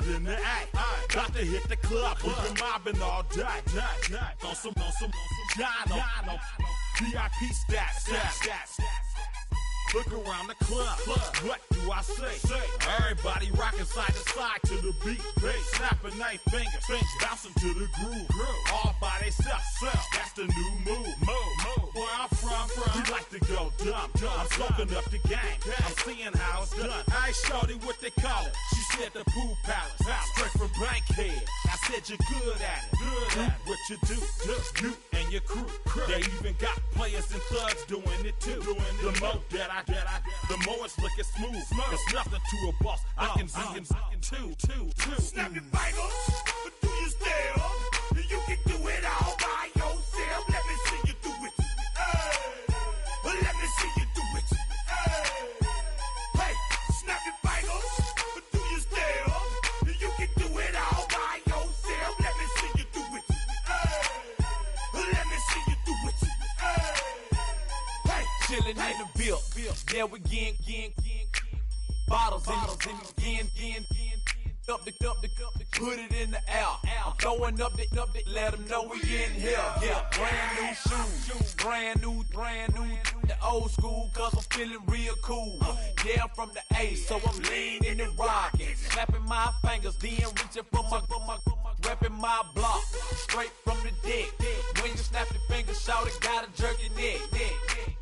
it in the act. Got to hit the club, we've been mobbing all day. On some Jono, VIP stats. Look around the club. What do I say? Everybody rocking side to side to the beat. Snapping night fingers, bouncing to the groove. All by themselves. That's the new move. Where I'm from, we like to go dumb. I'm soaking up the game. I'm seeing how it's done. I ain't shorty what they call it. She said the pool palace. Straight from Bankhead. I said you're good at it. Do what you do. You and your crew. They even got players and thugs doing it too. The more that I the more it's looking smooth. It's nothing to a boss. I can see him two. Snap your fingers, but do you still? You can do it all by yourself. Let me see you do it. Let me see you do it. Hey, snap your fingers, but do you still? You can do it all by yourself. Let me see you do it. Let me see you do it. Hey, chillin' in the bill. Yeah, we again. Bottles in again. Up the put it in the air. I'm throwing up the, let them know we in here. Yeah, brand new shoes, brand new. The old school, cause I'm feeling real cool. Yeah, I'm from the A, so I'm leaning and rocking. Slapping my fingers, then reaching for my repping my block. Straight from the deck. When you snap your fingers, shout it, gotta jerk your neck.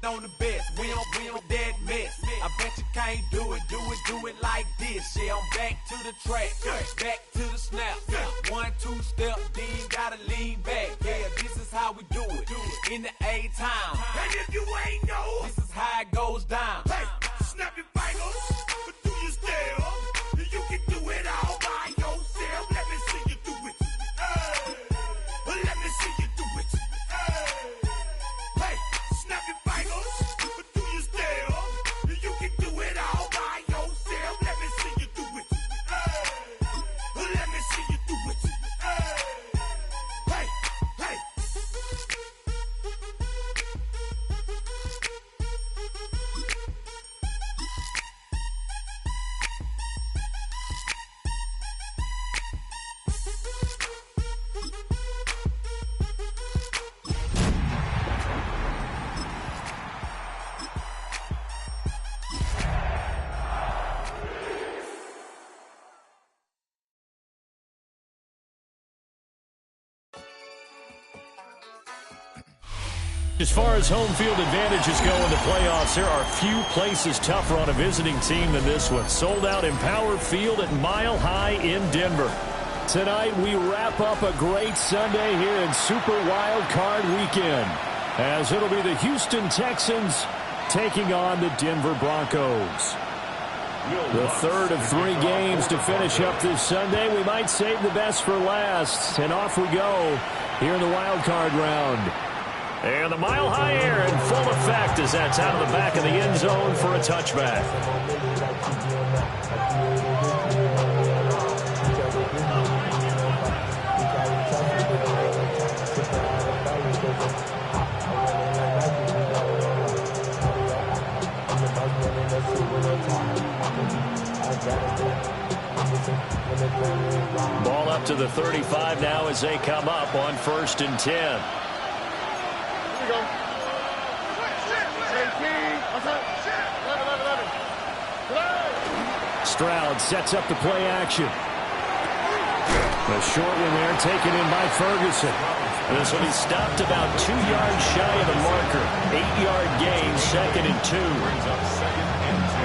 On the best, we don't dead mess. I bet you can't do it like this. Yeah, I'm back to the track, back to the snap. 1, 2 step, then gotta lean back. Yeah, this is how we do it. In the A-time. And if you ain't know, this is how it goes down. Hey, snap your fingers, but do you still? You can do it all by yourself. Let me see you do it. Let me see you do it. Hey, snap your fingers, but do you still? You can do it all by yourself. Let me see you do it. Let me see you do it. Hey. As far as home field advantages go in the playoffs, there are few places tougher on a visiting team than this one. Sold out Empower Field at Mile High in Denver. Tonight, we wrap up a great Sunday here in Super Wild Card Weekend, as it'll be the Houston Texans taking on the Denver Broncos. The third of 3 games to finish up this Sunday. We might save the best for last, and off we go here in the wild card round. And the Mile High air in full effect as that's out of the back of the end zone for a touchback. Ball up to the 35 now as they come up on 1st and 10. Stroud sets up the play action. The short one there taken in by Ferguson. This one he stopped about 2 yards shy of the marker. 8-yard gain, 2nd and 2.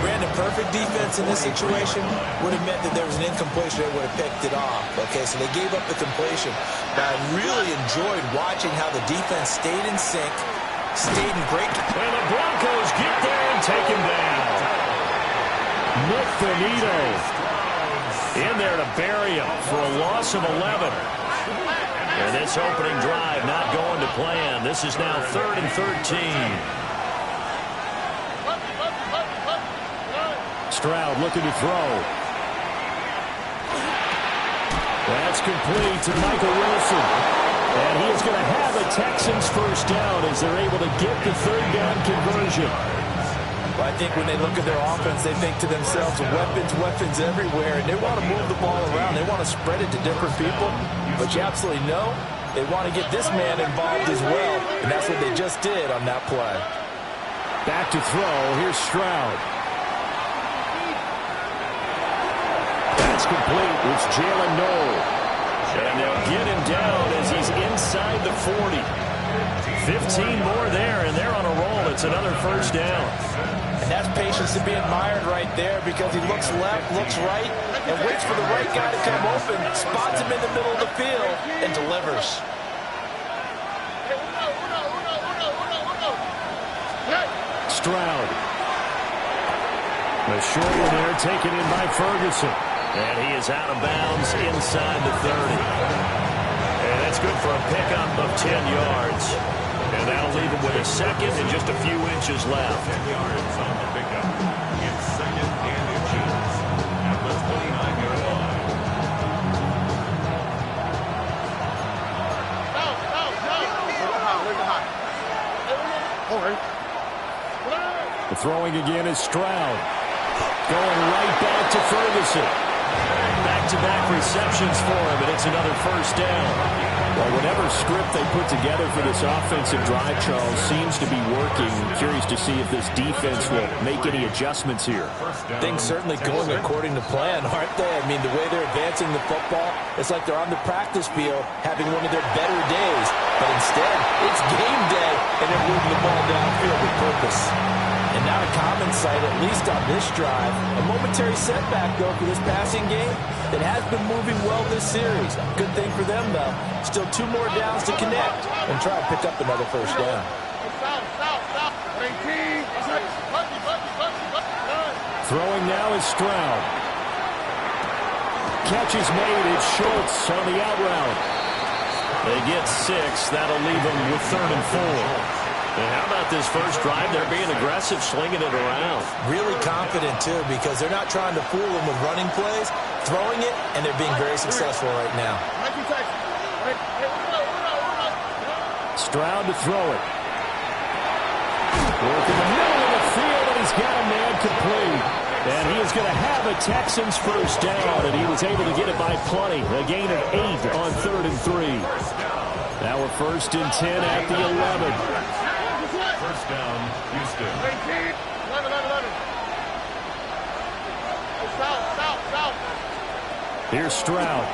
Brandon, perfect defense in this situation would have meant that there was an incompletion. They would have picked it off. Okay, so they gave up the completion. But I really enjoyed watching how the defense stayed in sync, stayed in great. And the Broncos get there and take him down. Nick Benito in there to bury him for a loss of 11. And this opening drive not going to plan. This is now 3rd and 13. Stroud looking to throw. That's complete to Michael Wilson. And he is going to have a Texans first down as they're able to get the 3rd down conversion. Well, I think when they look at their offense, they think to themselves, weapons everywhere, and they want to move the ball around. They want to spread it to different people, but you absolutely know they want to get this man involved as well, and that's what they just did on that play. Back to throw. Here's Stroud. That's complete. It's Jalen Noel. And they'll get him down as he's inside the 40. 15 more there, and they're on a roll. It's another first down. And that's patience to be admired right there, because he looks left, looks right, and waits for the right guy to come open, spots him in the middle of the field, and delivers. Stroud. The short one there taken in by Ferguson. And he is out of bounds inside the 30. And that's good for a pickup of 10 yards. And that'll leave him with a second and just a few inches left. 10 yards on the pickup. It's second and inches at the 29-yard line. The throwing again is Stroud. Going right back to Ferguson. Back-to-back receptions for him, and it's another first down. Well, whatever script they put together for this offensive drive, Charles, seems to be working. Curious to see if this defense will make any adjustments here. Things certainly going according to plan, aren't they? I mean, the way they're advancing the football, it's like they're on the practice field having one of their better days. But instead, it's game day, and they're moving the ball downfield with purpose. And not a common sight, at least on this drive. A momentary setback, though, for this passing game that has been moving well this series. Good thing for them, though. Still 2 more downs to connect and try to pick up another first down. Throwing now is Stroud. Catch is made. It's Schultz on the out route. They get 6. That'll leave them with 3rd and 4. And how about this first drive? They're being aggressive, slinging it around. Really confident, too, because they're not trying to fool them with running plays, throwing it, and they're being very successful right now. Stroud to throw it. Work in the middle of the field, and he's got a man complete. And he is going to have a Texans first down, and he was able to get it by plenty. A gain of 8 on 3rd and 3. Now we're 1st and 10 at the 11. First down, Houston. Here's Stroud.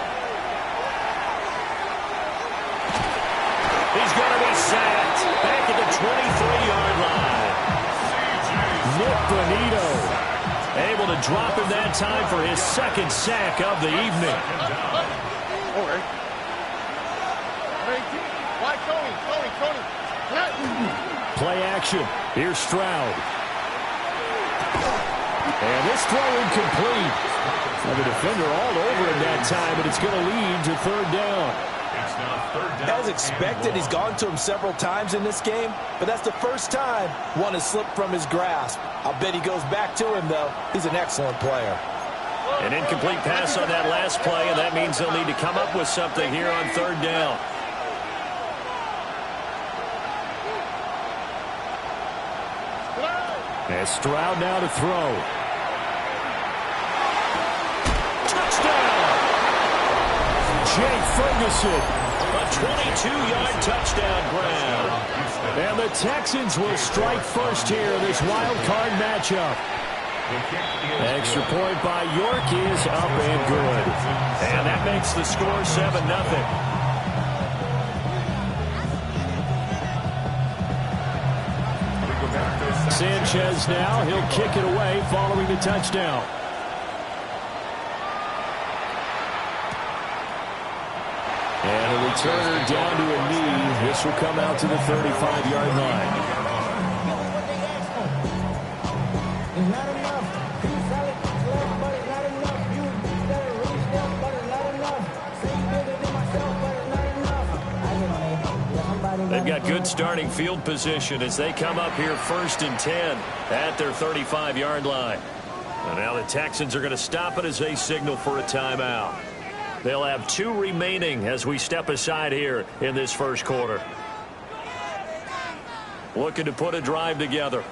He's going to be sacked back at the 23-yard line. Nick Bonito able to drop him that time for his 2nd sack of the evening. Play action. Here's Stroud. And this throw incomplete. Now the defender all over him that time, but it's going to lead to 3rd down. It's now 3rd down. As expected, he's gone to him several times in this game, but that's the first time one has slipped from his grasp. I'll bet he goes back to him, though. He's an excellent player. An incomplete pass on that last play, and that means they'll need to come up with something here on 3rd down. And Stroud now to throw. Touchdown! Jake Ferguson. A 22-yard touchdown grab. And the Texans will strike first here in this wild card matchup. Extra point by York is up and good. And that makes the score 7-0. Sanchez now, he'll kick it away following the touchdown. And a returner down to a knee. This will come out to the 35-yard line. They've got good starting field position as they come up here 1st and 10 at their 35-yard line. And now the Texans are going to stop it as they signal for a timeout. They'll have 2 remaining as we step aside here in this first quarter. Looking to put a drive together.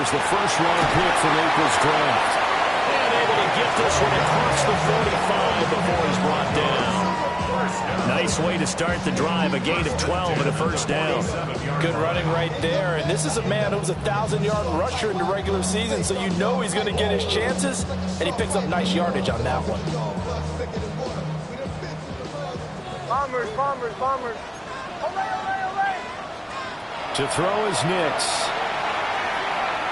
was the first-round pick from April's draft. And able to get this one across the 45 before he's brought down. Nice way to start the drive, a gain of 12 and a first down. Good running right there. And this is a man who was a 1,000-yard rusher in the regular season, so you know he's going to get his chances, and he picks up nice yardage on that one. Bombers, bombers, bombers. Olay, olay, olay. To throw is Nix.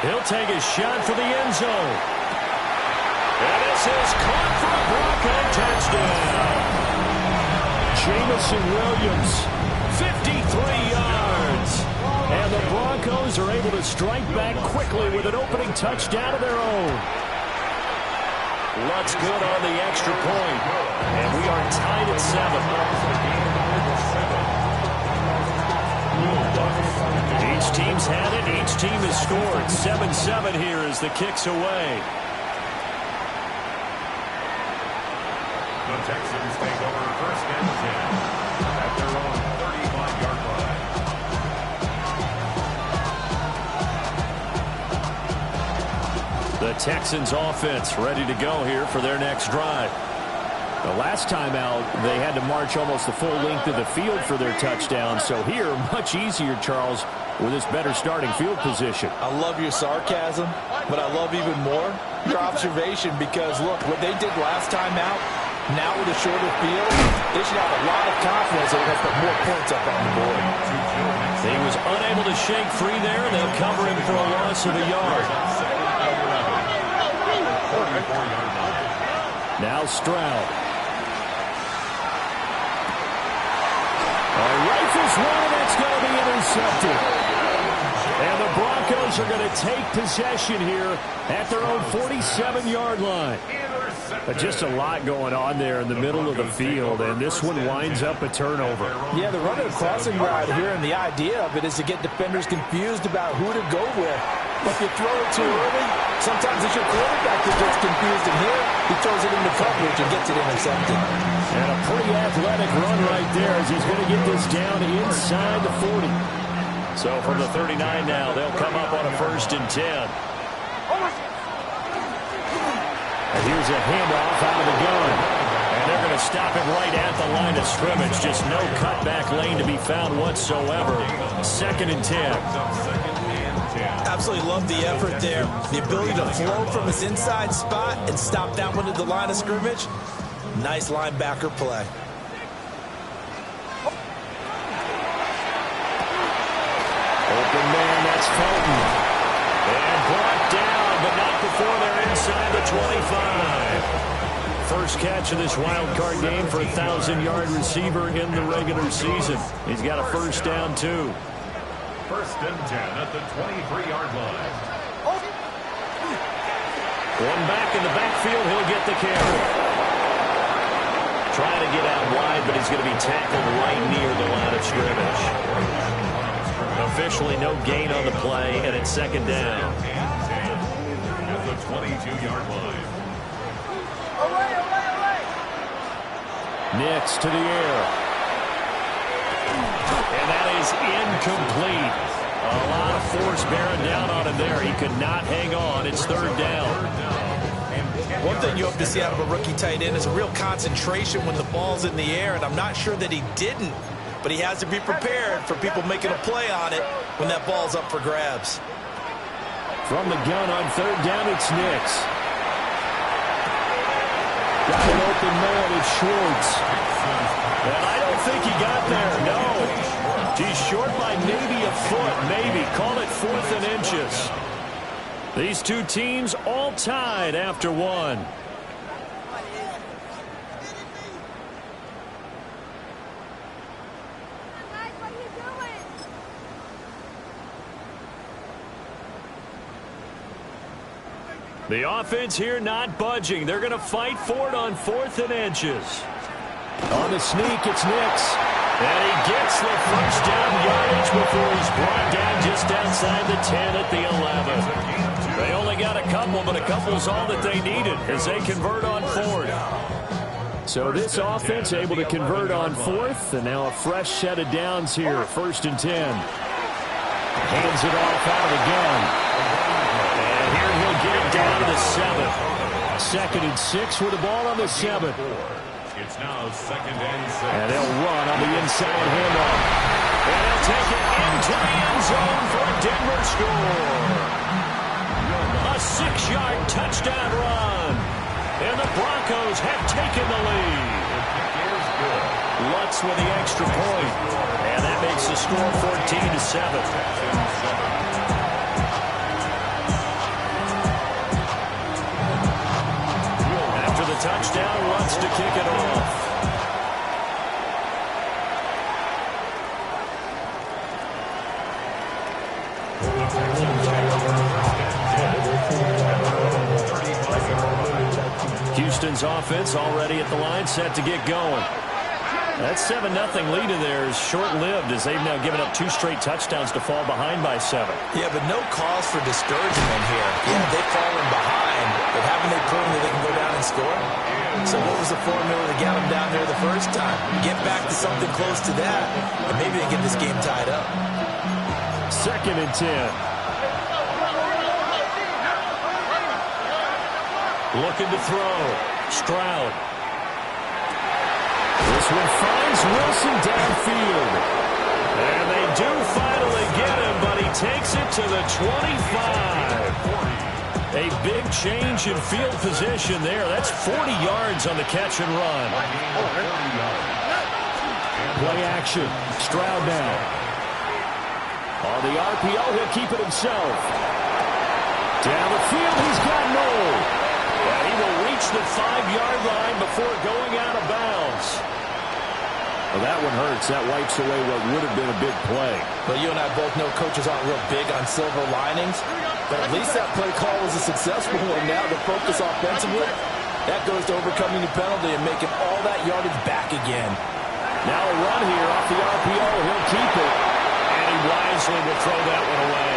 He'll take a shot for the end zone. And this is caught for a Bronco touchdown. Jamison Williams, 53 yards. And the Broncos are able to strike back quickly with an opening touchdown of their own. Lutz good on the extra point. And we are tied at 7. Each team's had it. Each team has scored. 7-7 here as the kick's away. The Texans take over first and 10 at their own 35-yard line. The Texans offense ready to go here for their next drive. The last time out, they had to march almost the full length of the field for their touchdown. So here, much easier, Charles, with this better starting field position. I love your sarcasm, but I love even more your observation because, look, what they did last time out, now with a shorter field, they should have a lot of confidence that they're going to put more points up on the board. He was unable to shake free there. They'll cover him for a loss of a yard. Now Stroud. Rifles one, that's going to be intercepted. And the Broncos are going to take possession here at their own 47-yard line. Just a lot going on there in the middle of the field, and this one winds up a turnover. Yeah, they're running a crossing route here, and the idea of it is to get defenders confused about who to go with. But if you throw it too early, sometimes it's your quarterback that gets confused, and here he throws it into coverage and gets it intercepted. And a pretty athletic run right there as he's going to get this down inside the 40. So from the 39 now, they'll come up on a 1st and 10. And here's a handoff out of the gun. And they're going to stop it right at the line of scrimmage. Just no cutback lane to be found whatsoever. 2nd and 10. Absolutely love the effort there. The ability to flow from his inside spot and stop that one at the line of scrimmage. Nice linebacker play. Open man, that's Felton. And brought down, but not before they're inside the 25. First catch of this wild card game for a 1,000-yard receiver in the regular season. He's got a first down, too. 1st and 10 at the 23-yard line. One back in the backfield, he'll get the carry. Trying to get out wide, but he's going to be tackled right near the line of scrimmage. Officially no gain on the play, and it's 2nd down. At the 22-yard line. Nix to the air. And that is incomplete. A lot of force bearing down on him there. He could not hang on. It's 3rd down. One thing you hope to see out of a rookie tight end is a real concentration when the ball's in the air, and I'm not sure that he didn't, but he has to be prepared for people making a play on it when that ball's up for grabs. From the gun on 3rd down, it's Nix. Got an open man, it's Schwartz. And I don't think he got there, no. He's short by maybe a foot, maybe. Call it 4th and inches. These two teams all tied after one. The offense here not budging. They're going to fight for it on 4th and inches. On the sneak, it's Nix. And he gets the first down yardage before he's brought down just outside the 10 at the 11. They only got a couple, but a couple's all that they needed as they convert on 4th. So this offense able to convert on 4th, and now a fresh set of downs here, 1st and 10. Hands it off out of the gun. get it down to the 7. 2nd and 6 with the ball on the 7. It's now 2nd and 6. And they'll run on the inside handoff. And they'll take it into the end zone for a Denver score. A 6-yard touchdown run. And the Broncos have taken the lead. Lutz with the extra point. And that makes the score 14-7. Touchdown, Lutz to kick it off. Houston's offense already at the line, set to get going. That 7-0 lead of theirs short-lived as they've now given up 2 straight touchdowns to fall behind by 7. Yeah, but no cause for discouragement here. Yeah, they've fallen behind, but haven't they proven that they can go down and score? So what was the formula that got them down there the first time? Get back to something close to that, and maybe they get this game tied up. 2nd and 10. Looking to throw. Stroud. This one finds Wilson downfield. And they do finally get him, but he takes it to the 25. A big change in field position there. That's 40 yards on the catch and run. Play action. Stroud now. On the RPO, he'll keep it himself. Down the field, he's got Noel. And he will reach the 5-yard line before going out of bounds. Well, that one hurts. That wipes away what would have been a big play. But you and I both know coaches aren't real big on silver linings. But at least that play call was a successful one. Now the focus offensively, that goes to overcoming the penalty and making all that yardage back again. Now a run here off the RPO. He'll keep it. And he wisely will throw that one away.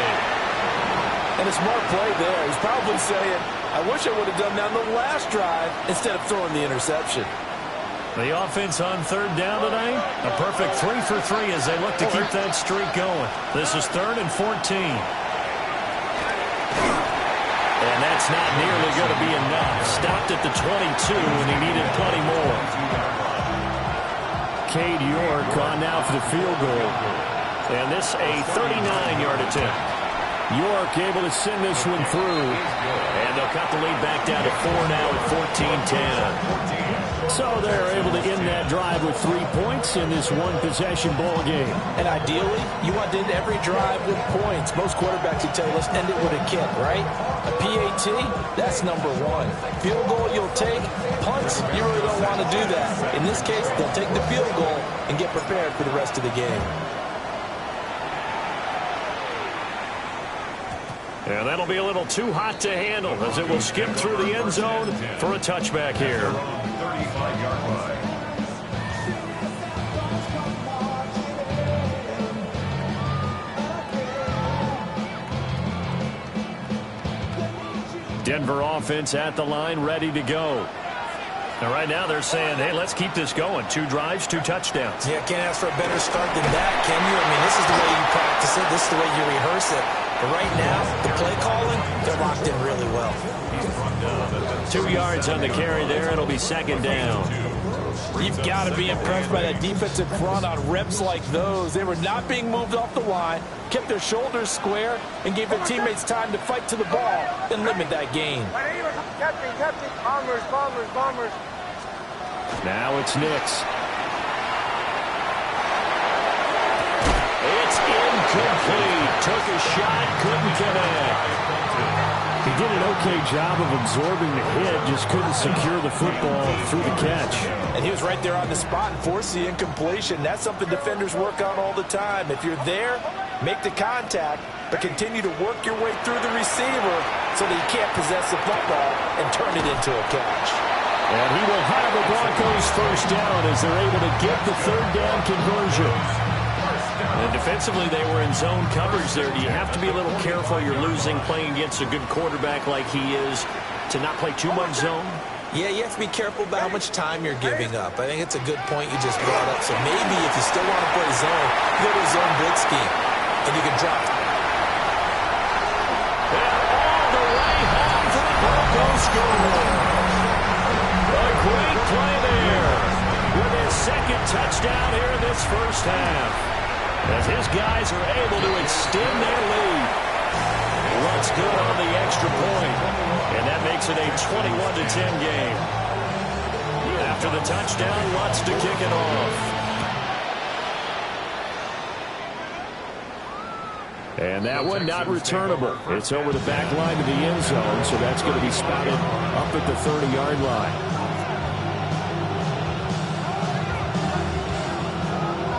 And a smart play there. He's probably saying, I wish I would have done that on the last drive instead of throwing the interception. The offense on 3rd down tonight. A perfect 3 for 3 as they look to keep that streak going. This is 3rd and 14. And that's not nearly going to be enough. Stopped at the 22, and he needed plenty more. Cade York on now for the field goal. And this a 39-yard attempt. York able to send this one through. And they'll cut the lead back down to 4 now at 14-10. So they're able to end that drive with 3 points in this one-possession ball game. And ideally, you want to end every drive with points. Most quarterbacks would tell you, let's end it with a kick, right? A PAT, that's number 1. Field goal you'll take. Punts, you really don't want to do that. In this case, they'll take the field goal and get prepared for the rest of the game. And that'll be a little too hot to handle as it will skip through the end zone for a touchback here. 35-yard line. Denver offense at the line, ready to go. And right now they're saying, hey, let's keep this going. 2 drives, 2 touchdowns. Yeah, can't ask for a better start than that, can you? I mean, this is the way you practice it. This is the way you rehearse it. But right now, the play calling, they're locked in really well. 2 yards on the carry there. It'll be 2nd down. You've got to be impressed by that defensive front on reps like those. They were not being moved off the line, kept their shoulders square, and gave their teammates time to fight to the ball and limit that gain. Captain, bombers. Now it's Nix. It's incomplete. Took a shot, couldn't connect. He did an okay job of absorbing the hit, just couldn't secure the football through the catch. And he was right there on the spot and forced the incompletion. That's something defenders work on all the time. If you're there, make the contact, but continue to work your way through the receiver so that you can't possess the football and turn it into a catch. And he will have the Broncos first down as they're able to get the 3rd down conversion. And defensively, they were in zone coverage there. Do you have to be a little careful? You're losing playing against a good quarterback like he is to not play too much zone? Yeah, you have to be careful about how much time you're giving up. I think it's a good point you just brought up. So maybe if you still want to play zone, you go to a zone blitz scheme, and you can drop. And all the way home score. A great play there with his second touchdown here in this first half, as his guys are able to extend their lead. Runs good on the extra point, and that makes it a 21-10 game. After the touchdown, Lutz to kick it off. And that one not returnable. It's over the back line of the end zone, so that's going to be spotted up at the 30-yard line.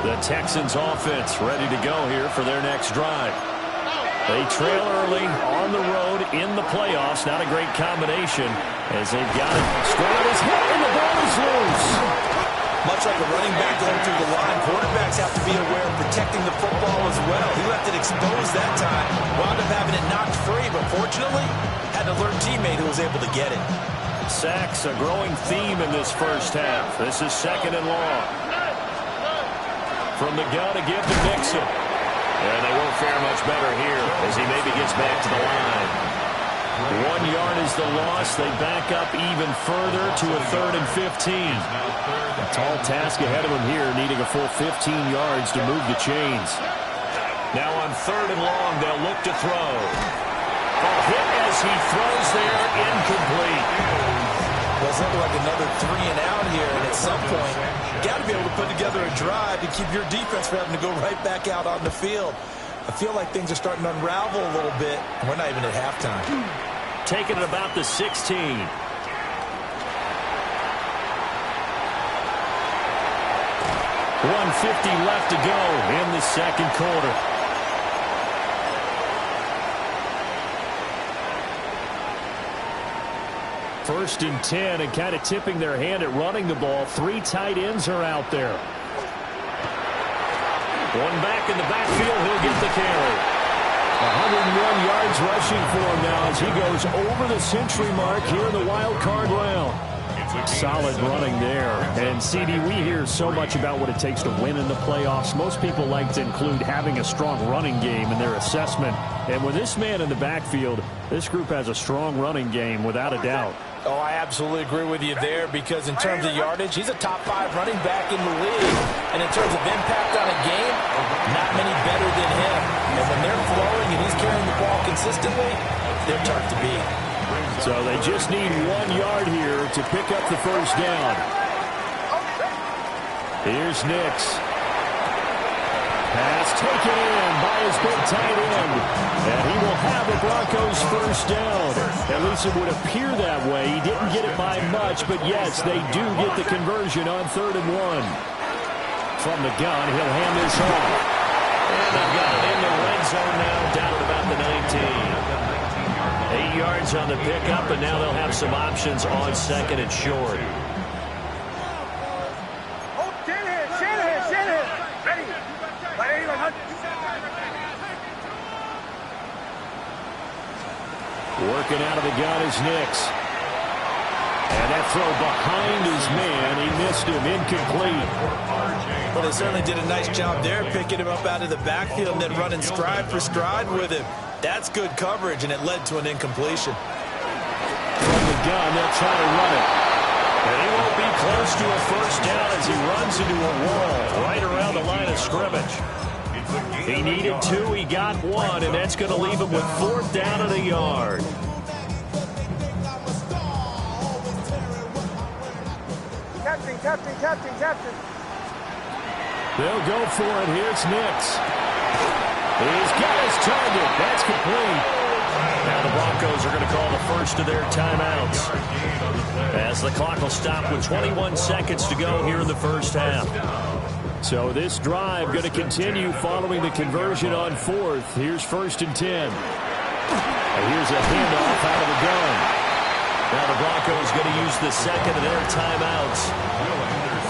The Texans offense ready to go here for their next drive. They trail early on the road in the playoffs. Not a great combination as they've got it. Stroud is hit and the ball is loose. Much like a running back going through the line, quarterbacks have to be aware of protecting the football as well. He left it exposed that time, wound up having it knocked free, but fortunately had an alert teammate who was able to get it. Sacks, a growing theme in this first half. This is 2nd and long. From the gun to give to Mixon. And they won't fare much better here as he maybe gets back to the line. 1 yard is the loss. They back up even further to a 3rd and 15. A tall task ahead of him here, needing a full 15 yards to move the chains. Now on 3rd and long, they'll look to throw. A hit as he throws there, incomplete. Well, it's looking like another 3 and out here, and at some point, you got to be able to put together a drive to keep your defense from having to go right back out on the field. I feel like things are starting to unravel a little bit, and we're not even at halftime. Taking it about the 16. 1:50 left to go in the second quarter. First and 10, and kind of tipping their hand at running the ball. 3 tight ends are out there. One back in the backfield, he'll get the carry. 101 yards rushing for him now as he goes over the century mark here in the wild card round. Solid running there. And, CD, we hear so much about what it takes to win in the playoffs. Most people like to include having a strong running game in their assessment. And with this man in the backfield, this group has a strong running game without a doubt. Oh, I absolutely agree with you there because in terms of yardage, he's a top 5 running back in the league. And in terms of impact on a game, not many better than him. And when they're flowing and he's carrying the ball consistently, they're tough to beat. So they just need 1 yard here to pick up the first down. Here's Nix. Pass taken in by his big tight end. And he will have the Broncos first down. At least it would appear that way. He didn't get it by much, but yes, they do get the conversion on 3rd and 1. From the gun, he'll hand this off. And they've got it in the red zone now, down at about the 19. 8 yards on the pickup, and now they'll have some options on 2nd and short. Working out of the gun is Nix. And that throw behind his man, he missed him, incomplete. Well, they certainly did a nice job there, picking him up out of the backfield and then running stride for stride with him. That's good coverage, and it led to an incompletion. From the gun, they'll try to run it. And he won't be close to a first down as he runs into a wall right around the line of scrimmage. He needed 2, he got 1, and that's going to leave him with 4th down and a yard. Captain. They'll go for it. Here's Nix. He's got his target. That's complete. Now the Broncos are going to call the first of their timeouts, as the clock will stop with 21 seconds to go here in the first half. So this drive going to continue following the conversion on 4th. Here's 1st and 10. And here's a handoff out of the gun. Now the Broncos going to use the second of their timeouts.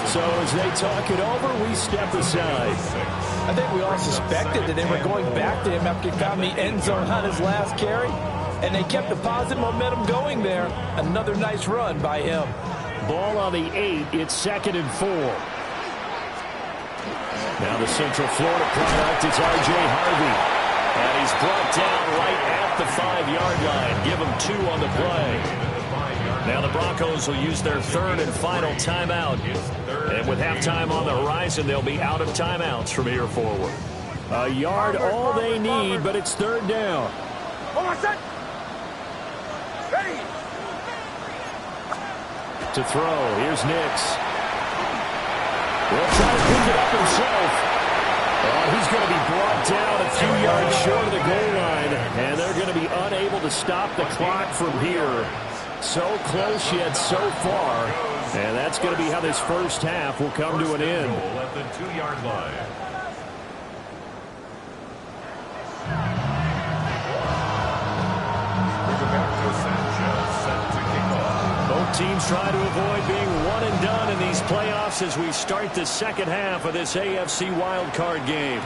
So as they talk it over, we step aside. I think we all suspected that they were going back to him after he found the end zone on his last carry. And they kept the positive momentum going there. Another nice run by him. Ball on the 8. It's 2nd and 4. Now the Central Florida product is R.J. Harvey. And he's brought down right at the 5-yard line. Give him 2 on the play. Now the Broncos will use their third and final timeout. And with halftime on the horizon, they'll be out of timeouts from here forward. A yard all they need, but it's third down. Hold on, set. Ready. To throw, here's Nix. Will try to pick it up himself. He's going to be brought down a few yards short of the goal line, and they're going to be unable to stop the clock from here. So close yet so far, and that's going to be how this first half will come to an end. At the 2-yard line. Both teams try to avoid being one and done in these playoffs as we start the second half of this AFC wildcard game.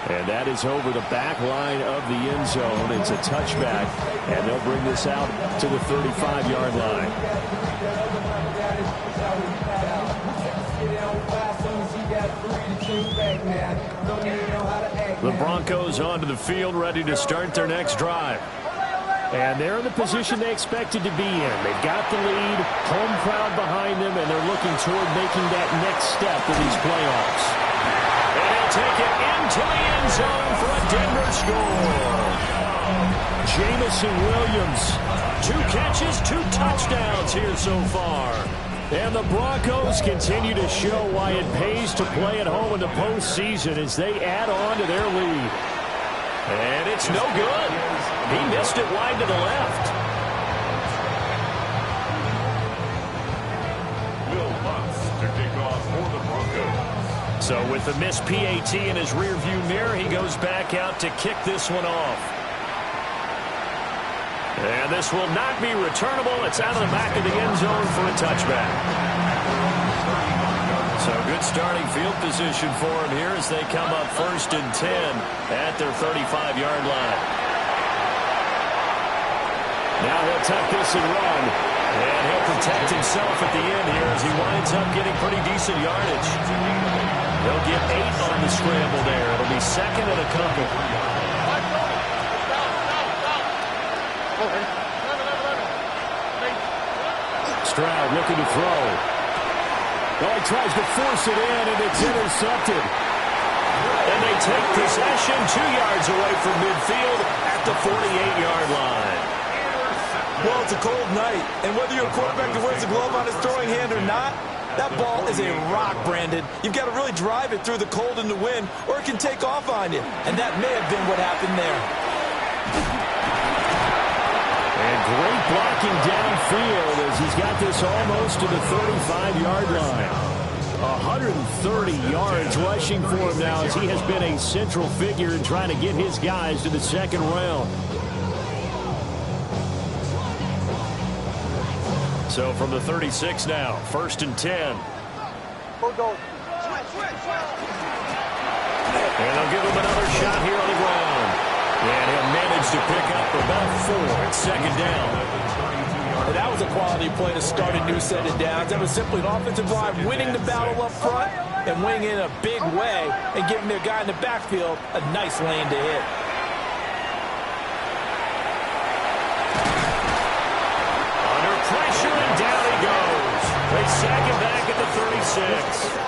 And that is over the back line of the end zone. It's a touchback, and they'll bring this out to the 35-yard line. The Broncos onto the field, ready to start their next drive. And they're in the position they expected to be in. They've got the lead, home crowd behind them, and they're looking toward making that next step in these playoffs. And he'll take it into the end zone for a Denver score. Jameson Williams, 2 catches, 2 touchdowns here so far. And the Broncos continue to show why it pays to play at home in the postseason as they add on to their lead. And it's no good. He missed it wide to the left. Will Lutz to kick off for the Broncos. So with the missed PAT in his rearview mirror, he goes back out to kick this one off. And this will not be returnable. It's out of the back of the end zone for a touchback. So good starting field position for him here as they come up 1st and 10 at their 35-yard line. Now he'll tuck this and run. And he'll protect himself at the end here as he winds up getting pretty decent yardage. They'll get 8 on the scramble there. It'll be 2nd and a couple. Stroud looking to throw. Oh, he tries to force it in, and it's intercepted. And they take possession 2 yards away from midfield at the 48-yard line. Well, it's a cold night, and whether you're a quarterback that wears a glove on his throwing hand or not, that ball is a rock, Brandon. You've got to really drive it through the cold and the wind, or it can take off on you. And that may have been what happened there. And great blocking downfield as he's got this almost to the 35-yard line. 130 yards rushing for him now as he has been a central figure in trying to get his guys to the second round. So from the 36 now, 1st and 10. And they'll give him another shot here on the ground. And he'll manage to pick up about 4 at 2nd down. That was a quality play to start a new set of downs. That was simply an offensive line winning the battle up front and winning in a big way and giving their guy in the backfield a nice lane to hit. Under pressure, and down he goes. They sack him back at the 36.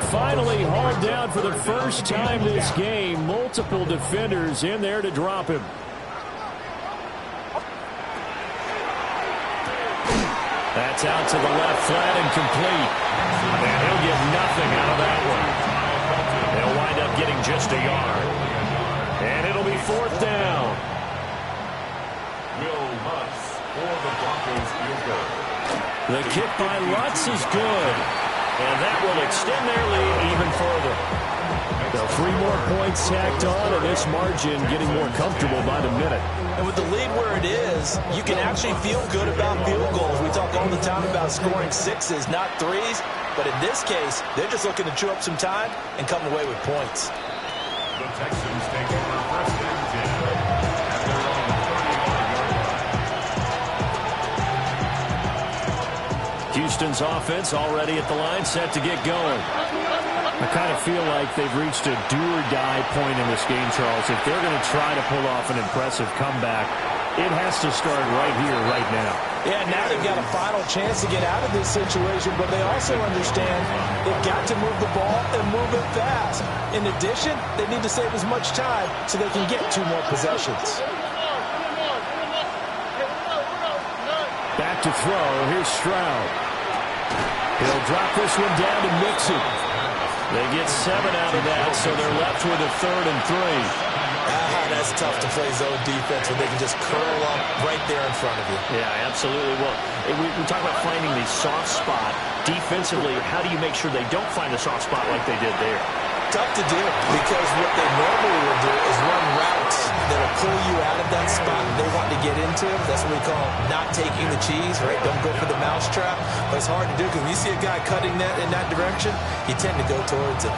Finally hauled down for the first time this game. Multiple defenders in there to drop him. That's out to the left, flat and complete. And he'll get nothing out of that one. They'll wind up getting just a yard. And it'll be 4th down. Will Lutz for the Broncos field goal. The kick by Lutz is good. And that will extend their lead even further. So 3 more points tacked on, and this margin getting more comfortable by the minute. And with the lead where it is, you can actually feel good about field goals. We talk all the time about scoring 6s, not 3s. But in this case, they're just looking to chew up some time and come away with points. The Texans take over 1st and 10 at their own 31-yard line. Houston's offense already at the line, set to get going. I kind of feel like they've reached a do-or-die point in this game, Charles. If they're going to try to pull off an impressive comeback, It has to start right here, right now. Yeah, now they've got a final chance to get out of this situation, but they also understand they've got to move the ball and move it fast. In addition, they need to save as much time so they can get 2 more possessions. Back to throw. Here's Stroud. He'll drop this one down to Mixon. They get 7 out of that, so they're left with a 3rd and 3. That's tough to play zone defense when they can just curl up right there in front of you. Yeah, absolutely. Well, we talk about finding the soft spot. Defensively, how do you make sure they don't find a soft spot like they did there? Tough to do because what they normally will do is run routes that will pull you out of that spot they want to get into. That's what we call not taking the cheese, right? Don't go for the mousetrap. But it's hard to do because when you see a guy cutting that in that direction, you tend to go towards it.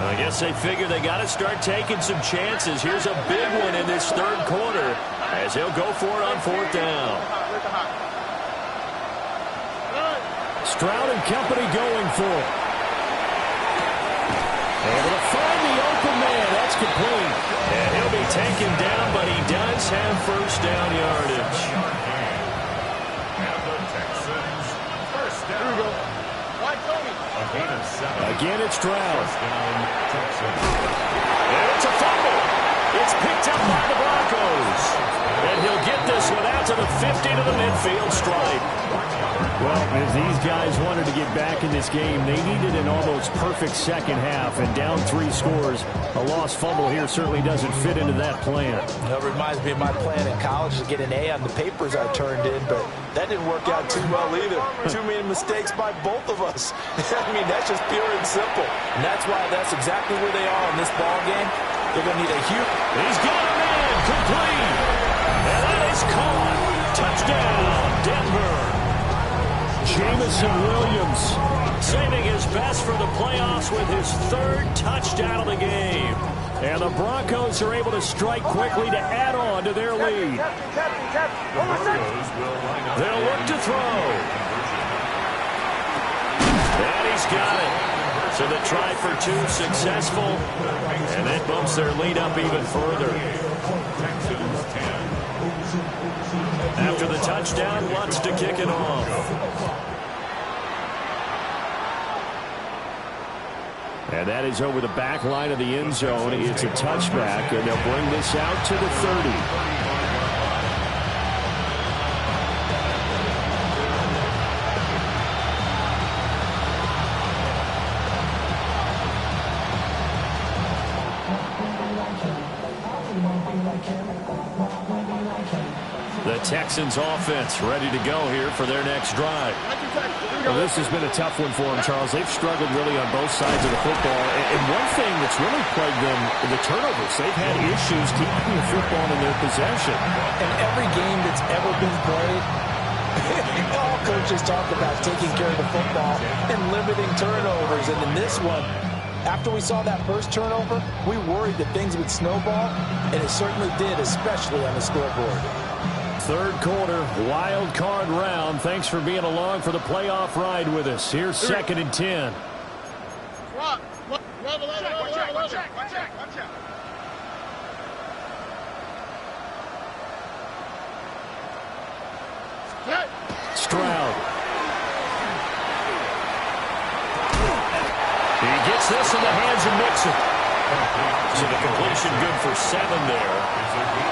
I guess they figure they got to start taking some chances. Here's a big one in this 3rd quarter as he'll go for it on 4th down. Stroud and company going for it. Able to find the open man. That's complete. And he'll be taken down, but he does have 1st down yardage. And the Texans, 1st down. Again, it's Stroud. And it's a fumble. It's picked up by the Broncos. And he'll get this one out to the 50 to the midfield stripe. Well, if these guys wanted to get back in this game, they needed an almost perfect second half. And down 3 scores, a lost fumble here certainly doesn't fit into that plan. That reminds me of my plan in college to get an A on the papers I turned in, but that didn't work out too well either. Too many mistakes by both of us. I mean, that's just pure and simple. And that's why that's exactly where they are in this ball game. They're going to need a huge... He's got him in, complete. And that is caught. Touchdown, Denver. Jameson Williams saving his best for the playoffs with his 3rd touchdown of the game. And the Broncos are able to strike quickly to add on to their lead. They'll look to throw. And he's got it. So the try for 2 successful. And that bumps their lead up even further. After the touchdown, Lutz to kick it off. And that is over the back line of the end zone. It's a touchback, and they'll bring this out to the 30. The Texans offense ready to go here for their next drive. Well, this has been a tough one for them, Charles. They've struggled really on both sides of the football. And one thing that's really plagued them, the turnovers. They've had issues keeping the football in their possession. And every game that's ever been played, all coaches talk about taking care of the football and limiting turnovers. And in this one, after we saw that first turnover, we worried that things would snowball, and it certainly did, especially on the scoreboard. 3rd quarter, wild card round. Thanks for being along for the playoff ride with us. Here's 2nd and 10. Stroud. He gets this in the hands of Mixon. So the completion good for 7 there.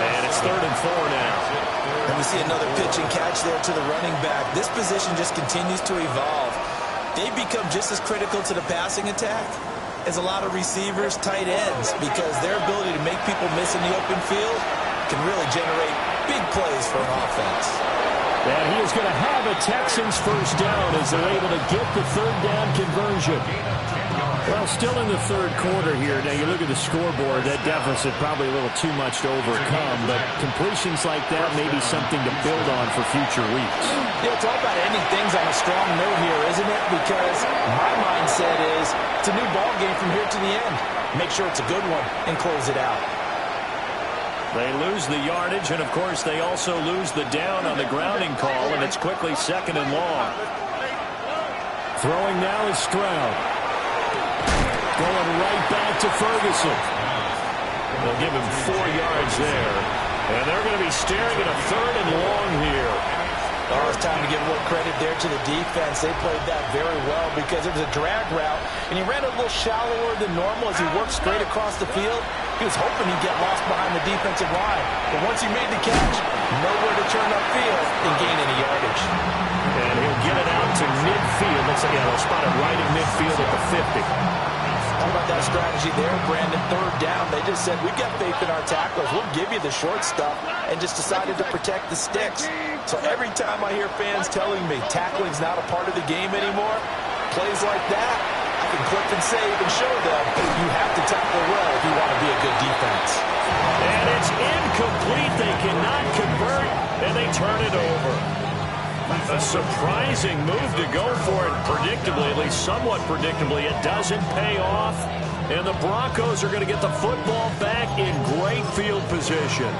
And it's 3rd and 4 now. And we see another pitch and catch there to the running back. This position just continues to evolve. They've become just as critical to the passing attack as a lot of receivers, tight ends, because their ability to make people miss in the open field can really generate big plays for an offense. And he is going to have a Texans 1st down as they're able to get the 3rd down conversion. Well, still in the 3rd quarter here. Now, you look at the scoreboard, that deficit probably a little too much to overcome, but completions like that may be something to build on for future weeks. Yeah, it's all about ending things on a strong note here, isn't it? Because my mindset is it's a new ball game from here to the end. Make sure it's a good one and close it out. They lose the yardage, and, of course, they also lose the down on the grounding call, and it's quickly 2nd and long. Throwing now is Stroud. Going right back to Ferguson. They'll give him 4 yards there. And they're going to be staring at a 3rd and long here. Oh, it's time to give more credit there to the defense. They played that very well because it was a drag route, and he ran a little shallower than normal as he worked straight across the field. He was hoping he'd get lost behind the defensive line. But once he made the catch, nowhere to turn upfield and gain any yardage. And he'll get it out to midfield. Looks like they'll spot it right at midfield at the 50. How about that strategy there, Brandon? 3rd down. They just said, we've got faith in our tacklers. We'll give you the short stuff, and just decided to protect the sticks. So every time I hear fans telling me tackling's not a part of the game anymore, plays like that, I can clip and save and show them you have to tackle well if you want to be a good defense. And it's incomplete. They cannot convert, and they turn it over. A surprising move to go for it, predictably, at least somewhat predictably. It doesn't pay off, and the Broncos are going to get the football back in great field position.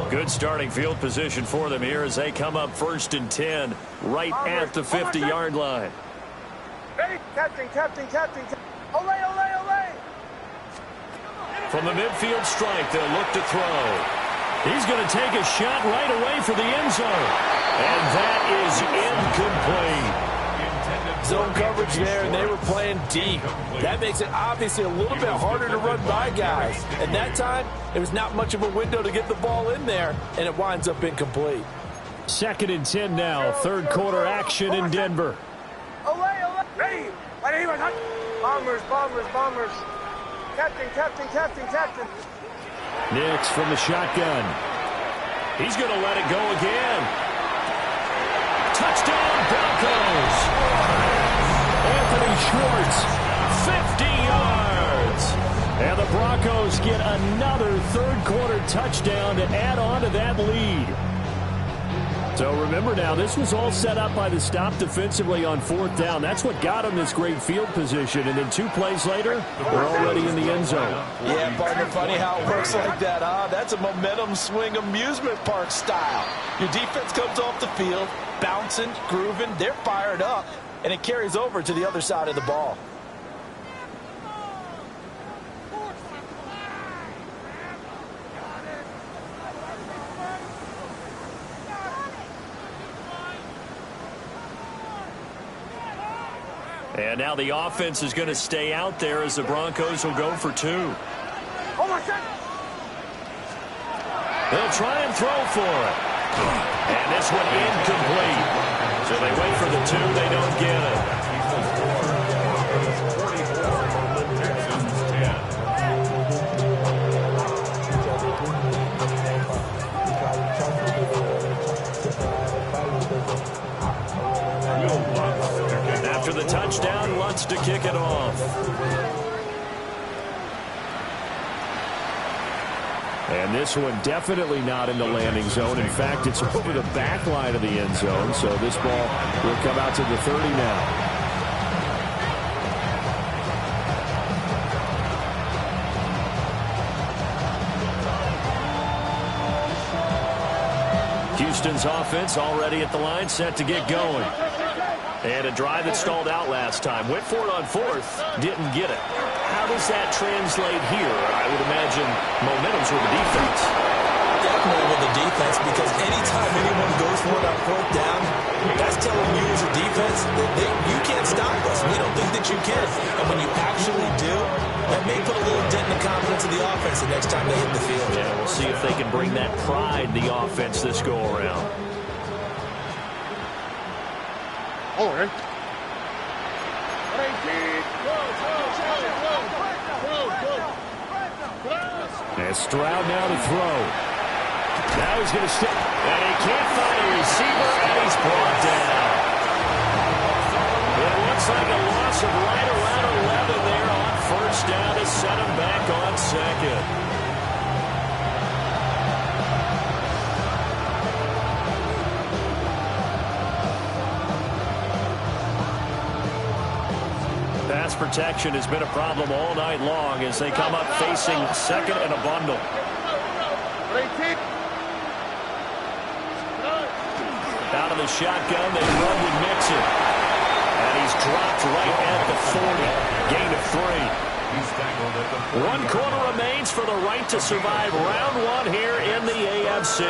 Good starting field position for them here as they come up 1st and 10, right at the 50-yard line. Ready? Captain. Olay, olay, olay. From the midfield strike, they'll look to throw. He's going to take a shot right away for the end zone. And that is incomplete. Zone coverage there, and they were playing deep. That makes it obviously a little bit harder to run by guys. And that time, there was not much of a window to get the ball in there, and it winds up incomplete. 2nd and 10 now, 3rd quarter action in Denver. Olay, olay. Ready? Bombers. Captain. Nix from the shotgun. He's going to let it go again. Touchdown, Broncos. Anthony Schwartz, 50 yards. And the Broncos get another 3rd quarter touchdown to add on to that lead. So remember now, this was all set up by the stop defensively on 4th down. That's what got them this great field position. And then 2 plays later, they're already in the end zone. Yeah, partner, funny how it works like that, huh? That's a momentum swing amusement park style. Your defense comes off the field, bouncing, grooving, they're fired up, and it carries over to the other side of the ball. And now the offense is going to stay out there as the Broncos will go for 2. They'll try and throw for it. And this one incomplete. So they wait for the 2. They don't get it. After the touchdown, wants to kick it off. And this one definitely not in the landing zone. In fact, it's over the back line of the end zone. So this ball will come out to the 30 now. Houston's offense already at the line, set to get going. And a drive that stalled out last time. Went for it on 4th, didn't get it. How does that translate here? I would imagine momentum's with the defense. Definitely with the defense, because anytime anyone goes for it on 4th down, that's telling you as a defense that you can't stop us. We don't think that you can. And when you actually do, that may put a little dent in the confidence of the offense the next time they hit the field. Yeah, we'll see if they can bring that pride in the offense this go-around. All right. And Stroud now to throw. Now he's going to stick, and he can't find a receiver, and he's brought down. It looks like a loss of right around 11 there on 1st down to set him back on 2nd. Pass protection has been a problem all night long as they come up facing 2nd and a bundle. Out of the shotgun, they run with Mixon. And he He's dropped right at the 40. Gain of 3. 1 quarter remains for the right to survive round 1 here in the AFC.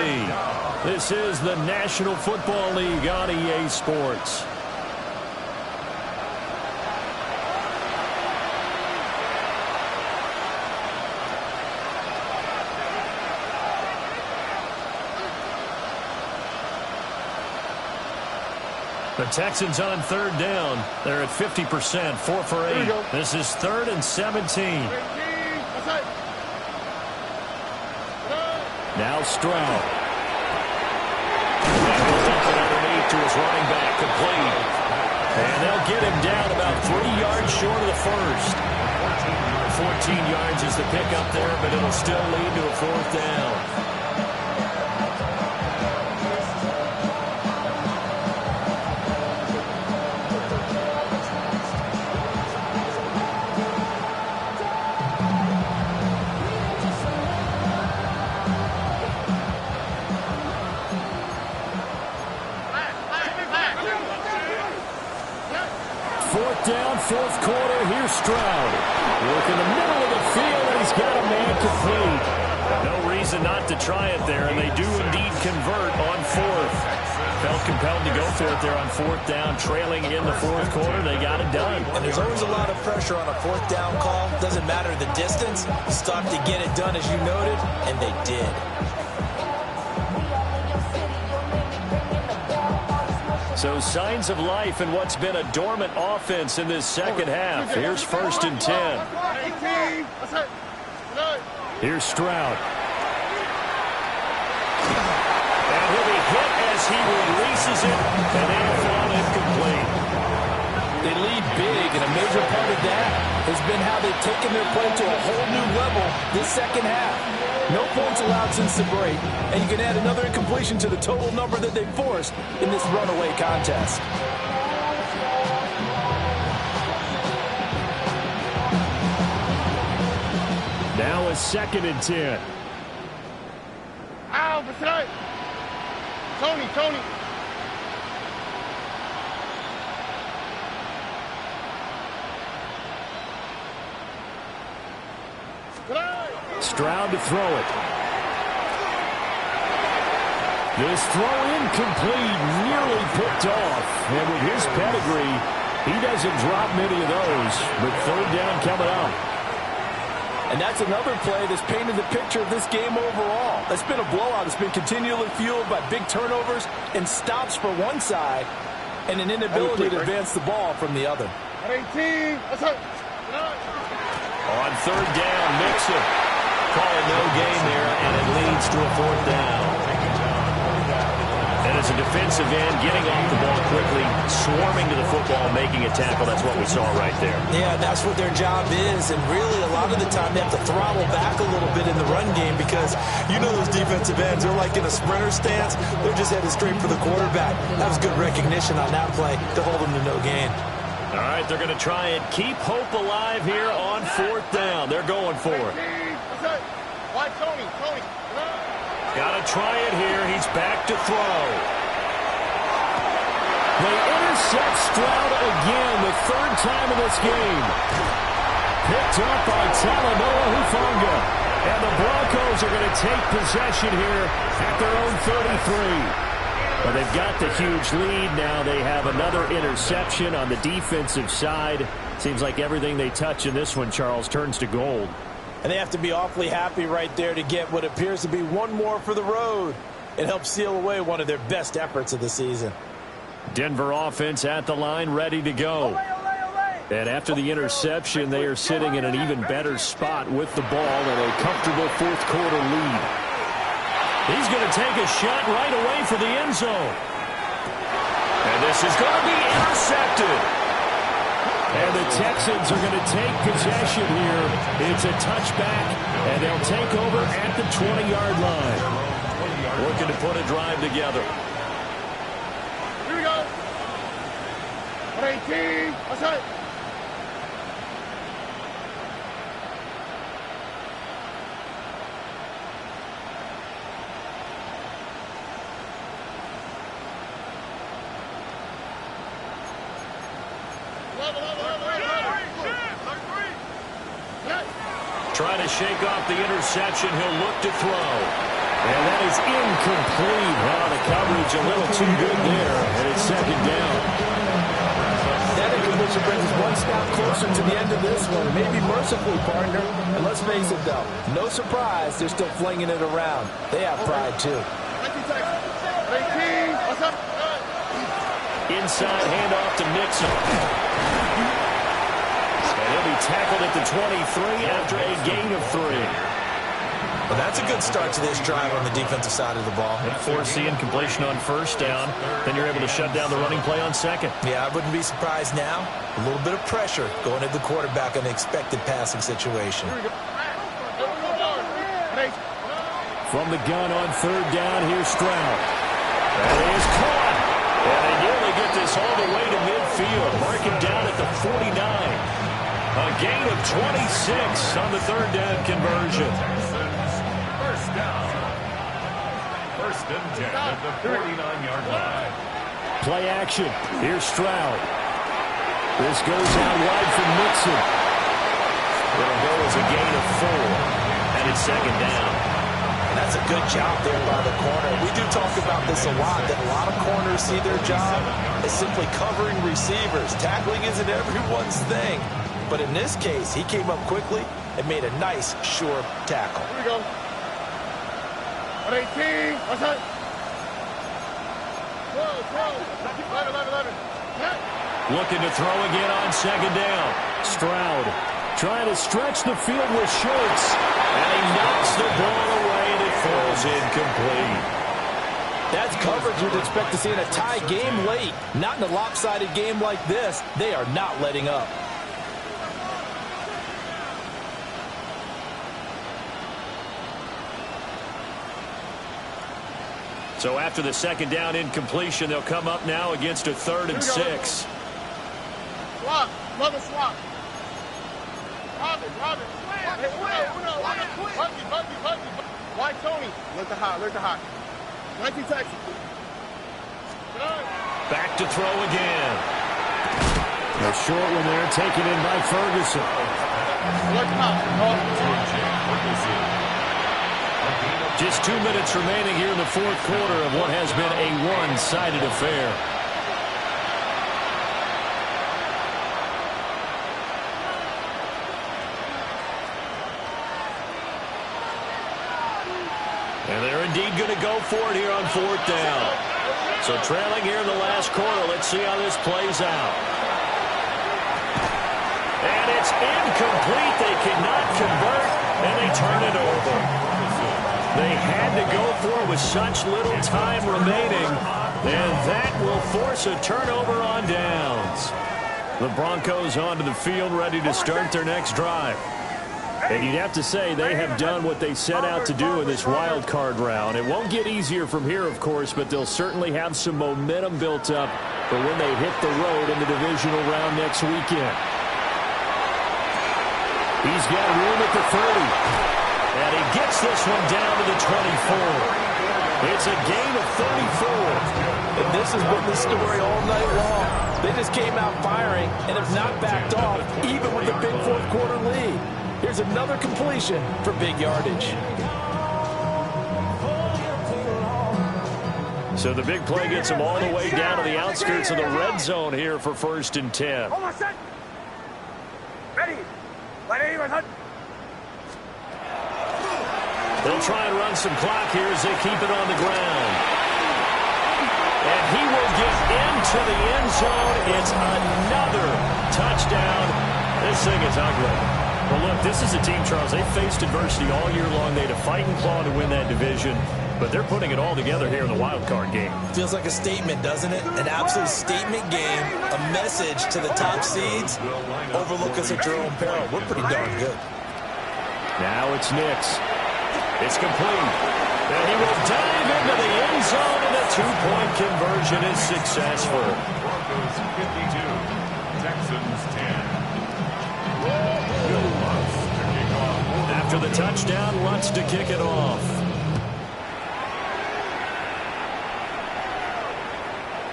This is the National Football League on EA Sports. The Texans on 3rd down. They're at 50%, 4 for 8. This is 3rd and 17. Now Stroud. And he'll dump it underneath to his running back, complete. And they'll get him down about 3 yards short of the first. 14 yards is the pickup there, but it'll still lead to a 4th down. Down, 4th quarter, here's Stroud. Work in the middle of the field, and he's got a man complete. No reason not to try it there, and they do indeed convert on 4th. Felt compelled to go for it there on 4th down, trailing in the 4th quarter. They got it done. And there's always a lot of pressure on a 4th down call. Doesn't matter the distance. Stop to get it done, as you noted, and they did. So signs of life in what's been a dormant offense in this second half. Here's 1st and 10. Here's Stroud. And he'll be hit as he releases it, and they'll fall incomplete. They lead big, and a major part of that has been how they've taken their play to a whole new level this second half. No points allowed since the break, and you can add another incompletion to the total number that they forced in this runaway contest. Now a 2nd and 10. Ow, that's right. Tony. Stroud to throw it. This throw incomplete, nearly picked off. And with his pedigree, he doesn't drop many of those. But 3rd down coming up. And that's another play that's painted the picture of this game overall. It's been a blowout. It's been continually fueled by big turnovers and stops for one side and an inability to advance the ball from the other. 18, that's it. On 3rd down, Mixon. Call it no gain there, and it leads to a 4th down. And as a defensive end, getting off the ball quickly, swarming to the football, making a tackle, that's what we saw right there. Yeah, that's what their job is, and really a lot of the time they have to throttle back a little bit in the run game because you know those defensive ends, they're like in a sprinter stance. They're just headed straight for the quarterback. That was good recognition on that play to hold them to no gain. All right, they're going to try and keep hope alive here on 4th down. They're going for it. Why, Tony? Got to try it here. He's back to throw. They intercept Stroud again, the 3rd time in this game. Picked up by Talanoa Hufanga. And the Broncos are going to take possession here at their own 33. Well, they've got the huge lead. Now they have another interception on the defensive side. Seems like everything they touch in this one, Charles, turns to gold. And they have to be awfully happy right there to get what appears to be one more for the road. It helps seal away one of their best efforts of the season. Denver offense at the line, ready to go. And after the interception, they are sitting in an even better spot with the ball and a comfortable 4th quarter lead. He's going to take a shot right away for the end zone. And this is going to be intercepted. And the Texans are going to take possession here. It's a touchback, and they'll take over at the 20-yard line. Looking to put a drive together. Here we go. 118, that's it. Trying to shake off the interception. He'll look to throw. And that is incomplete. Oh, the coverage a little too good there. And it's second down. That incompletion brings us one step closer to the end of this one. Maybe mercifully, partner. And let's face it, though. No surprise, they're still flinging it around. They have pride, too. Inside handoff to Mixon. And he'll be tackled at the 23 after a gain of 3. Well, that's a good start to this drive on the defensive side of the ball. Force the incompletion on first down. Then you're able to shut down the running play on second. Yeah, I wouldn't be surprised now. A little bit of pressure going at the quarterback in an expected passing situation. From the gun on third down, here's Stroud. That is caught. And they nearly get this all the way to midfield. Mark him down at the 49. A gain of 26 on the third down conversion. First down. First and 10 at the 49-yard line. Play action. Here's Stroud. This goes out wide for Mixon. It'll go as a gain of 4. And it's second down. That's a good job there by the corner. We do talk about this a lot, that a lot of corners see their job as simply covering receivers. Tackling isn't everyone's thing. But in this case, he came up quickly and made a nice, sure tackle. Here we go. 18. Outside. 12. Looking to throw again on second down. Stroud trying to stretch the field with Schultz. And he knocks the ball away and it falls incomplete. That's coverage you'd expect to see in a tie game late. Not in a lopsided game like this. They are not letting up. So after the second down incompletion, they'll come up now against a 3rd and 6. Swap. Another swap. Robin. Buggy. White Tony. Look to hot. 19 Texas. Back to throw again. A short one there, taken in by Ferguson. Look hot. Just 2 minutes remaining here in the fourth quarter of what has been a one-sided affair. And they're indeed going to go for it here on fourth down. So trailing here in the last quarter, let's see how this plays out. And it's incomplete. They cannot convert, and they turn it over. They had to go for it with such little time remaining, and that will force a turnover on downs. The Broncos onto the field, ready to start their next drive. And you'd have to say they have done what they set out to do in this wild card round. It won't get easier from here, of course, but they'll certainly have some momentum built up for when they hit the road in the divisional round next weekend. He's got room at the 30. And he gets this one down to the 24. It's a gain of 34. And this has been the story all night long. They just came out firing and have not backed off, even with a big fourth quarter lead. Here's another completion for big yardage. So the big play gets them all the way down to the outskirts of the red zone here for 1st and 10. Ready. They'll try and run some clock here as they keep it on the ground. And he will get into the end zone. It's another touchdown. This thing is ugly. Well, look, this is a team, Charles, they faced adversity all year long. They had to fight and claw to win that division. But they're putting it all together here in the wild card game. Feels like a statement, doesn't it? An absolute statement game, a message to the top seeds. Overlook us at your own peril. We're pretty darn good. Now it's Nix. It's complete. And he will dive into the end zone, and the two-point conversion is successful. Broncos 52, Texans 10. After the touchdown, Lutz to kick it off.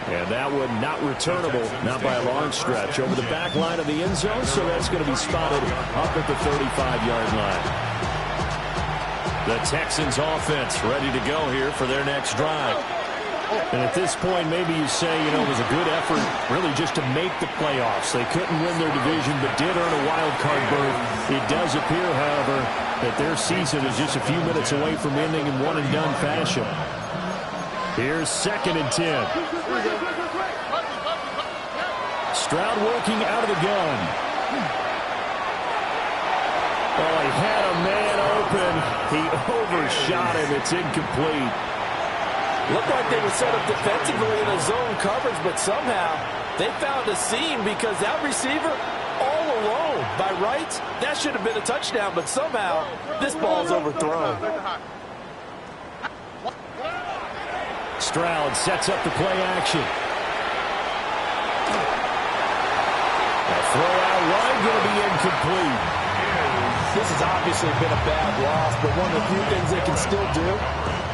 And that one not returnable, not by a long stretch, over the back line of the end zone, so that's going to be spotted up at the 35-yard line. The Texans offense ready to go here for their next drive. And at this point, maybe you say, it was a good effort really just to make the playoffs. They couldn't win their division, but did earn a wild card berth. It does appear, however, that their season is just a few minutes away from ending in one-and-done fashion. Here's 2nd and 10. Stroud working out of the gun. Oh, he had a man open. He overshot him. It's incomplete. Looked like they were set up defensively in a zone coverage, but somehow they found a seam because that receiver all alone. By rights, that should have been a touchdown, but somehow this ball's overthrown. Stroud sets up the play action. A throw out wide going to be incomplete. This has obviously been a bad loss, but one of the few things they can still do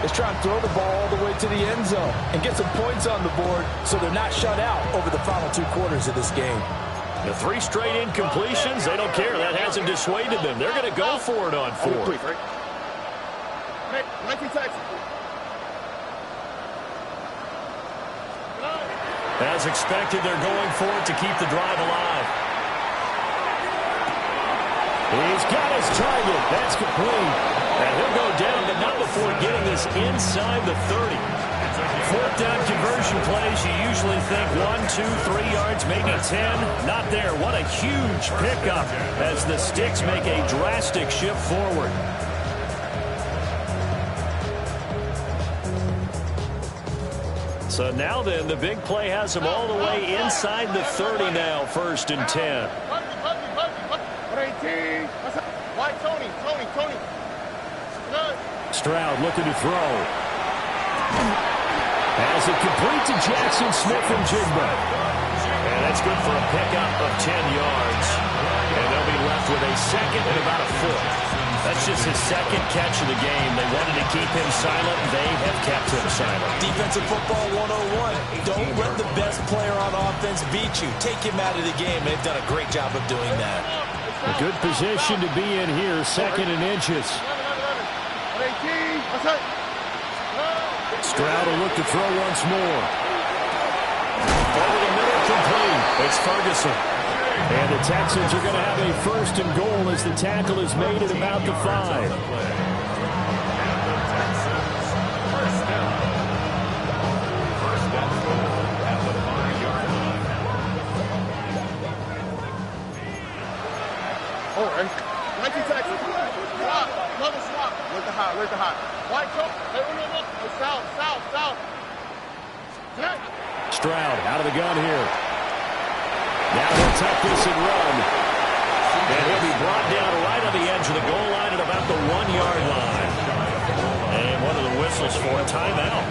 is try and throw the ball all the way to the end zone and get some points on the board so they're not shut out over the final 2 quarters of this game. The 3 straight incompletions, they don't care. That hasn't dissuaded them. They're going to go for it on 4th. As expected, they're going for it to keep the drive alive. He's got his target. That's complete. And he'll go down, but not before getting this inside the 30. 4th down conversion plays, you usually think 1, 2, 3 yards, maybe 10. Not there. What a huge pickup as the Sticks make a drastic shift forward. So now then, the big play has them all the way inside the 30 now, 1st and 10. Stroud looking to throw. As it complete to Jackson Smith-Njigba. And that's good for a pickup of 10 yards. And they'll be left with a 2nd and about a 4th. That's just his 2nd catch of the game. They wanted to keep him silent. They have kept him silent. Defensive football 101. Don't let the best player on offense beat you. Take him out of the game. They've done a great job of doing that. A good position to be in here. 2nd and inches. Stroud will look to throw once more. Over the middle, complete. It's Ferguson. And the Texans are going to have a 1st and goal as the tackle is made at about the 5. Where's the hot? White coat. Hey, look. South. Stroud out of the gun here. Now he'll tuck this and run. And he'll be brought down right on the edge of the goal line at about the 1-yard line. And one of the whistles for a timeout.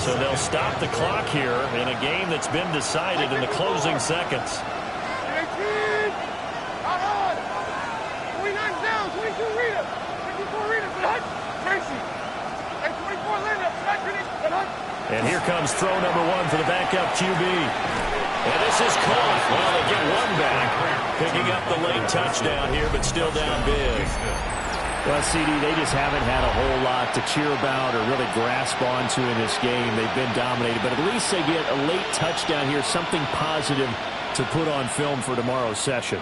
So they'll stop the clock here in a game that's been decided in the closing seconds. 29 down, 22 Rita. 24 Rita, Tracy. And 24 Linda. And here comes throw number 1 for the backup QB. And this is caught. Well, they get one back. Picking up the late touchdown here, but still down big. Well, CD, they just haven't had a whole lot to cheer about or really grasp onto in this game. They've been dominated, but at least they get a late touchdown here, something positive to put on film for tomorrow's session.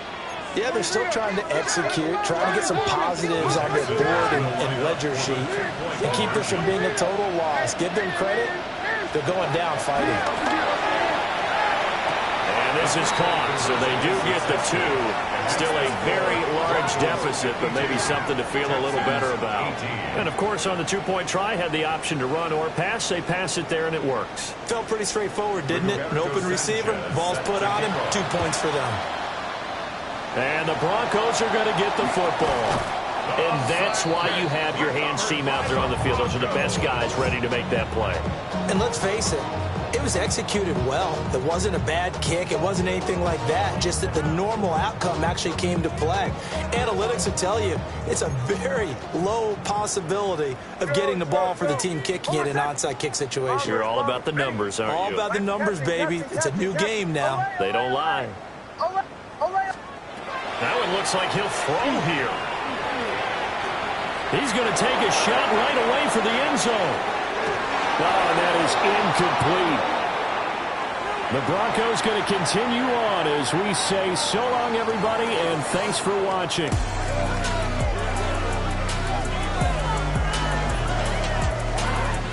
Yeah, they're still trying to execute, trying to get some positives on their board and ledger sheet and keep this from being a total loss. Give them credit. They're going down fighting. And this is caught, so they do get the 2. Still a very large deficit, but maybe something to feel a little better about. And, of course, on the 2-point try, had the option to run or pass. They pass it there, and it works. Felt pretty straightforward, didn't it? An open receiver, ball's put on him, 2 points for them. And the Broncos are going to get the football. And that's why you have your hands team out there on the field. Those are the best guys ready to make that play. And let's face it, it was executed well. It wasn't a bad kick. It wasn't anything like that. Just that the normal outcome actually came to play. Analytics will tell you it's a very low possibility of getting the ball for the team kicking it in an onside kick situation. You're all about the numbers, aren't you? All about the numbers, baby. It's a new game now. They don't lie. That one looks like he'll throw here. He's going to take a shot right away for the end zone. Oh, and that is incomplete. The Broncos going to continue on as we say so long, everybody, and thanks for watching.